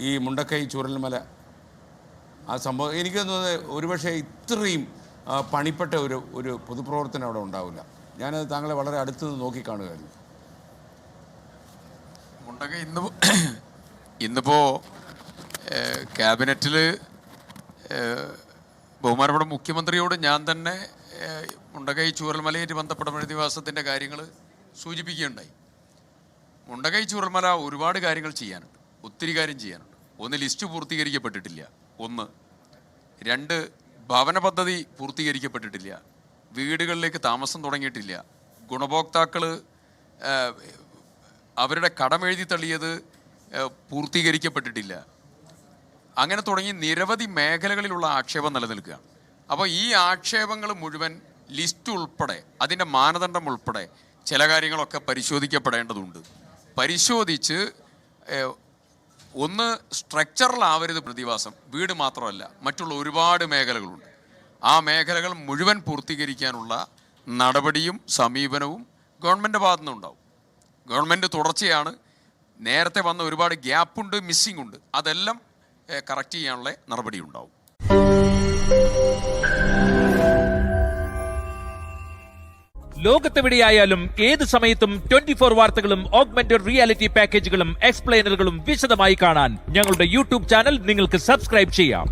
ഈ മുണ്ടക്കൈ ചൂരൽമല ആ സംഭവം എനിക്ക് തോന്നുന്നത് ഒരുപക്ഷെ ഇത്രയും പണിപ്പെട്ട ഒരു പൊതുപ്രവർത്തനം അവിടെ ഉണ്ടാവില്ല. ഞാനത് താങ്കളെ വളരെ അടുത്ത് നിന്ന് നോക്കിക്കാണുകയായിരുന്നു. മുണ്ടക്കൈ ഇന്നിപ്പോൾ ക്യാബിനറ്റിൽ ബഹുമാനപ്പെട്ട മുഖ്യമന്ത്രിയോട് ഞാൻ തന്നെ മുണ്ടക്കൈ ചൂരൽമലയായിട്ട് ബന്ധപ്പെട്ട പ്രതിവാസത്തിൻ്റെ കാര്യങ്ങൾ സൂചിപ്പിക്കുകയുണ്ടായി. മുണ്ടക്കൈ ചൂരൽമല ഒരുപാട് കാര്യങ്ങൾ ചെയ്യാനുണ്ട്, ഒത്തിരി കാര്യം ചെയ്യാനുണ്ട്. ഒന്ന്, ലിസ്റ്റ് പൂർത്തീകരിക്കപ്പെട്ടിട്ടില്ല. ഒന്ന്. രണ്ട്, ഭവന പദ്ധതി പൂർത്തീകരിക്കപ്പെട്ടിട്ടില്ല. വീടുകളിലേക്ക് താമസം തുടങ്ങിയിട്ടില്ല. ഗുണഭോക്താക്കൾ അവരുടെ കടമെഴുതി തള്ളിയത് പൂർത്തീകരിക്കപ്പെട്ടിട്ടില്ല. അങ്ങനെ തുടങ്ങി നിരവധി മേഖലകളിലുള്ള ആക്ഷേപം നിലനിൽക്കുകയാണ്. അപ്പോൾ ഈ ആക്ഷേപങ്ങൾ മുഴുവൻ ലിസ്റ്റ് ഉൾപ്പെടെ അതിൻ്റെ മാനദണ്ഡം ഉൾപ്പെടെ ചില കാര്യങ്ങളൊക്കെ പരിശോധിക്കപ്പെടേണ്ടതുണ്ട്. പരിശോധിച്ച് ഒന്ന് സ്ട്രക്ചറലാവരുത് പ്രതിവാസം, വീട് മാത്രമല്ല മറ്റുള്ള ഒരുപാട് മേഖലകളുണ്ട്. ആ മേഖലകൾ മുഴുവൻ പൂർത്തീകരിക്കാനുള്ള നടപടിയും സമീപനവും ഗവൺമെൻറ് ഭാഗത്തു നിന്നുണ്ടാവും. ഗവൺമെൻറ് തുടർച്ചയാണ്. നേരത്തെ വന്ന ഒരുപാട് ഗ്യാപ്പുണ്ട്, മിസ്സിംഗ് ഉണ്ട്. അതെല്ലാം കറക്റ്റ് ചെയ്യാനുള്ള നടപടി ഉണ്ടാവും. ലോകത്തെവിടെയായാലും ഏത് സമയത്തും 24 വാർത്തകളും ഓഗ്മെന്റഡ് റിയാലിറ്റി പാക്കേജുകളും എക്സ്പ്ലെയിനറുകളും വിശദമായി കാണാൻ ഞങ്ങളുടെ യൂട്യൂബ് ചാനൽ നിങ്ങൾക്ക് സബ്സ്ക്രൈബ് ചെയ്യാം.